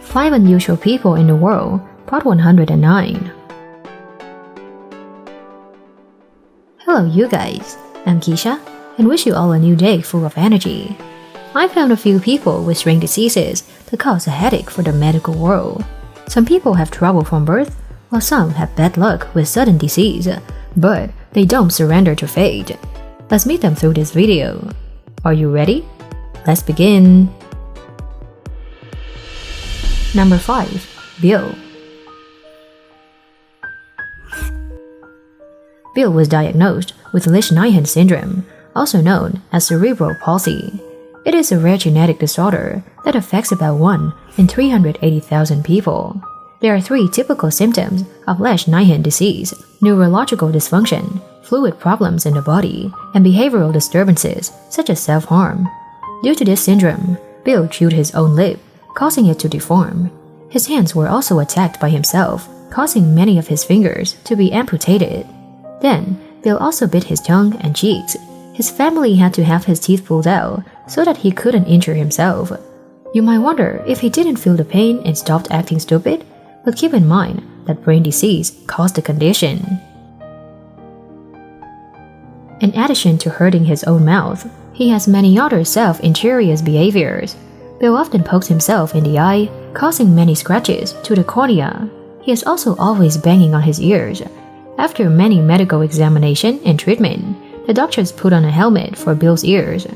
5 Unusual People in the World, Part 109. Hello you guys, I'm Keisha, and wish you all a new day full of energy. I found a few people with strange diseases that cause a headache for the medical world. Some people have trouble from birth, while some have bad luck with sudden disease, but they don't surrender to fate. Let's meet them through this video. Are you ready? Let's begin. Number 5. Bill. Bill was diagnosed with Lesch-Nyhan syndrome, also known as cerebral palsy. It is a rare genetic disorder that affects about 1 in 380,000 people. There are 3 typical symptoms of Lesch-Nyhan disease: neurological dysfunction, fluid problems in the body, and behavioral disturbances such as self-harm. Due to this syndrome, Bill chewed his own lip, causing it to deform. His hands were also attacked by himself, causing many of his fingers to be amputated. Then, Bill also bit his tongue and cheeks. His family had to have his teeth pulled out so that he couldn't injure himself. You might wonder if he didn't feel the pain and stopped acting stupid, but keep in mind that brain disease caused the condition. In addition to hurting his own mouth, he has many other self-injurious behaviors. Bill often pokes himself in the eye, causing many scratches to the cornea. He is also always banging on his ears. After many medical examination and treatment, the doctors put on a helmet for Bill's ears.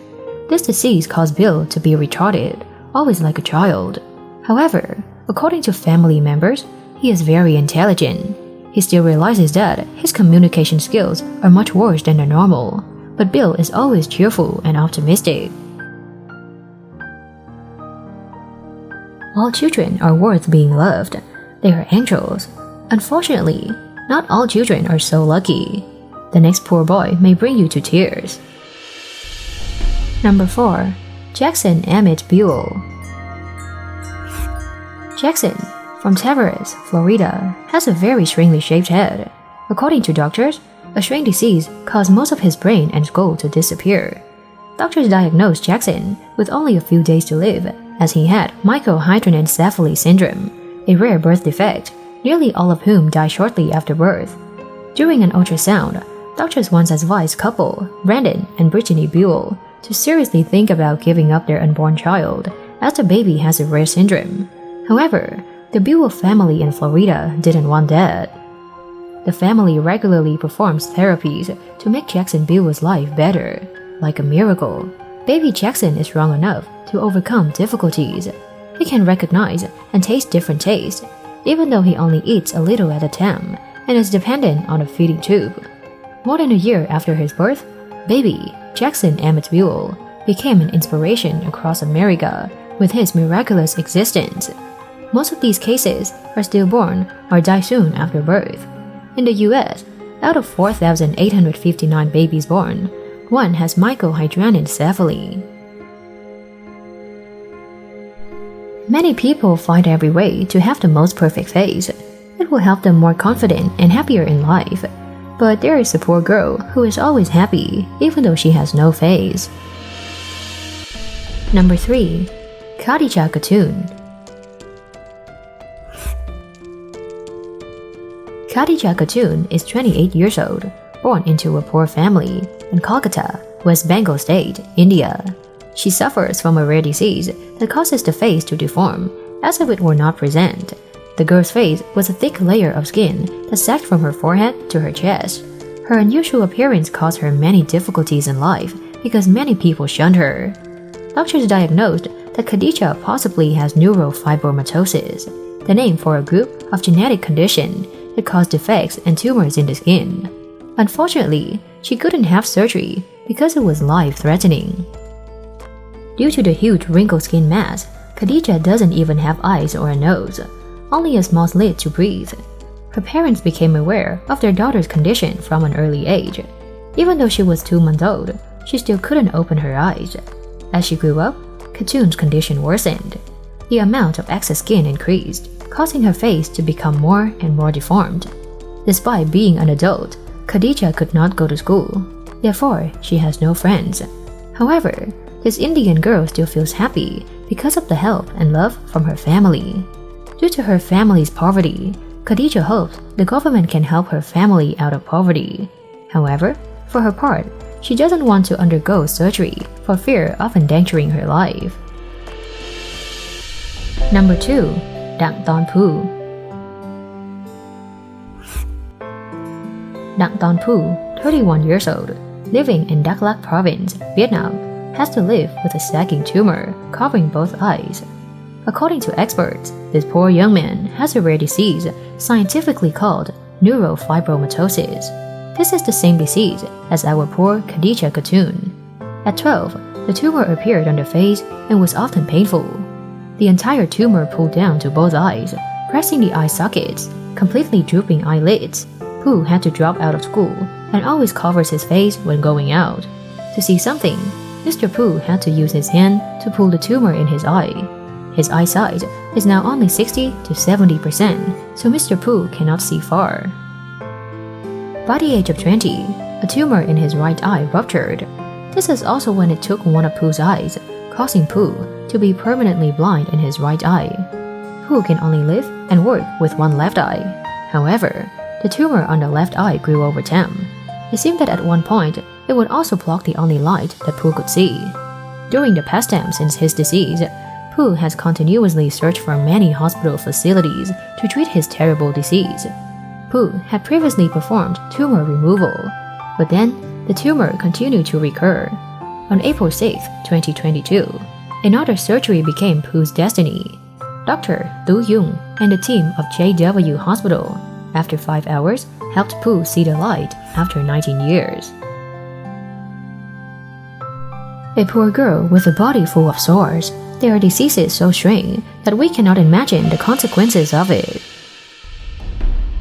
This disease caused Bill to be retarded, always like a child. However, according to family members, he is very intelligent. He still realizes that his communication skills are much worse than the normal, but Bill is always cheerful and optimistic. All children are worth being loved. They are angels. Unfortunately, not all children are so lucky. The next poor boy may bring you to tears. Number 4. Jackson Emmett Buell. Jackson, from Tavares, Florida, has a very strangely shaped head. According to doctors, a strange disease caused most of his brain and skull to disappear. Doctors diagnosed Jackson with only a few days to live, as he had microhydranencephaly syndrome, a rare birth defect, nearly all of whom die shortly after birth. During an ultrasound, doctors once advised couple Brandon and Brittany Buell to seriously think about giving up their unborn child, as the baby has a rare syndrome. However, the Buell family in Florida didn't want that. The family regularly performs therapies to make Jackson Buell's life better. Like a miracle, baby Jackson is strong enough to overcome difficulties. He can recognize and taste different tastes, even though he only eats a little at a time and is dependent on a feeding tube. More than a year after his birth, baby Jackson Emmett Buell became an inspiration across America with his miraculous existence. Most of these cases are stillborn or die soon after birth. In the US, out of 4,859 babies born, 1 has microhydranencephaly. Many people find every way to have the most perfect face. It will help them more confident and happier in life. But there is a poor girl who is always happy, even though she has no face. Number 3. Khadija Khatun. Khadija Khatun is 28 years old, born into a poor family in Kolkata, West Bengal State, India. She suffers from a rare disease that causes the face to deform, as if it were not present. The girl's face was a thick layer of skin that sagged from her forehead to her chest. Her unusual appearance caused her many difficulties in life because many people shunned her. Doctors diagnosed that Khadija possibly has neurofibromatosis, the name for a group of genetic conditions that cause defects and tumors in the skin. Unfortunately, she couldn't have surgery because it was life-threatening. Due to the huge wrinkled skin mass, Khadija doesn't even have eyes or a nose, only a small slit to breathe. Her parents became aware of their daughter's condition from an early age. Even though she was 2 months old, she still couldn't open her eyes. As she grew up, Khatun's condition worsened. The amount of excess skin increased, causing her face to become more and more deformed. Despite being an adult, Khadija could not go to school. Therefore, she has no friends. However, this Indian girl still feels happy because of the help and love from her family. Due to her family's poverty, Khadija hopes the government can help her family out of poverty. However, for her part, she doesn't want to undergo surgery for fear of endangering her life. Number 2. Dang Ton Phu. Dang Ton Phu, 31 years old, living in Đắk Lắk province, Vietnam, has to live with a sagging tumor covering both eyes. According to experts, this poor young man has a rare disease scientifically called neurofibromatosis. This is the same disease as our poor Khadija Khatun. At 12, the tumor appeared on the face and was often painful. The entire tumor pulled down to both eyes, pressing the eye sockets, completely drooping eyelids. Phu had to drop out of school and always covers his face when going out. To see something, Mr. Phu had to use his hand to pull the tumor in his eye. His eyesight is now only 60 to 70%, so Mr. Phu cannot see far. By the age of 20, a tumor in his right eye ruptured. This is also when it took one of Phu's eyes, causing Phu to be permanently blind in his right eye. Phu can only live and work with one left eye. However, the tumor on the left eye grew over time. It seemed that at one point, it would also block the only light that Phu could see. During the past time since his disease, Phu has continuously searched for many hospital facilities to treat his terrible disease. Phu had previously performed tumor removal, but then the tumor continued to recur. On April 6, 2022, another surgery became Phu's destiny. Dr. Du Yung and the team of JW Hospital, after 5 hours, helped Phu see the light after 19 years. A poor girl with a body full of sores. There are diseases so strange that we cannot imagine the consequences of it.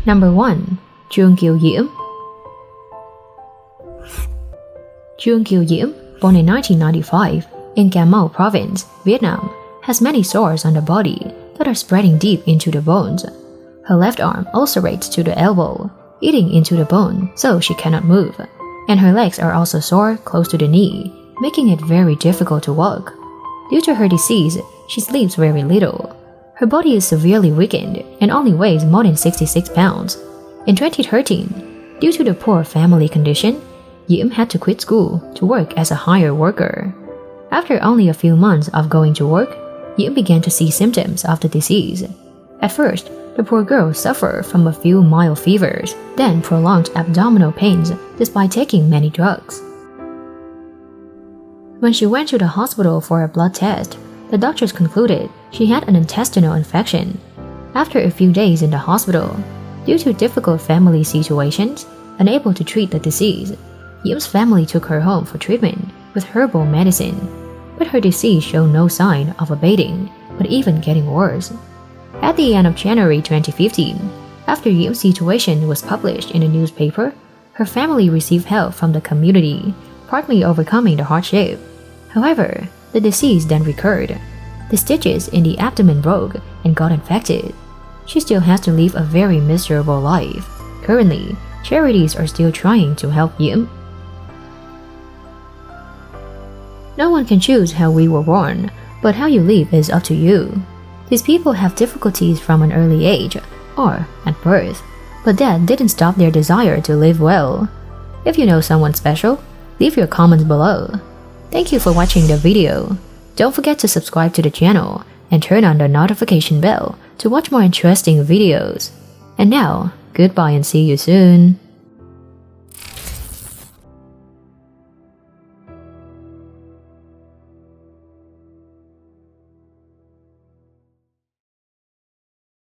Number 1. Trương Kiều Diễm. Trương Kiều Diễm, born in 1995 in Cà Mau province, Vietnam, has many sores on the body that are spreading deep into the bones. Her left arm ulcerates to the elbow, eating into the bone so she cannot move, and her legs are also sore close to the knee, making it very difficult to walk. Due to her disease, she sleeps very little. Her body is severely weakened and only weighs more than 66 pounds. In 2013, due to the poor family condition, Diễm had to quit school to work as a hired worker. After only a few months of going to work, Diễm began to see symptoms of the disease. At first, the poor girl suffered from a few mild fevers, then prolonged abdominal pains despite taking many drugs. When she went to the hospital for a blood test, the doctors concluded she had an intestinal infection. After a few days in the hospital, due to difficult family situations, unable to treat the disease, Diễm's family took her home for treatment with herbal medicine, but her disease showed no sign of abating, but even getting worse. At the end of January 2015, after Diễm's situation was published in a newspaper, her family received help from the community, partly overcoming the hardship. However, the disease then recurred. The stitches in the abdomen broke and got infected. She still has to live a very miserable life. Currently, charities are still trying to help Diễm. No one can choose how we were born, but how you live is up to you. These people have difficulties from an early age, or at birth, but that didn't stop their desire to live well. If you know someone special, leave your comments below. Thank you for watching the video. Don't forget to subscribe to the channel and turn on the notification bell to watch more interesting videos. And now, goodbye and see you soon.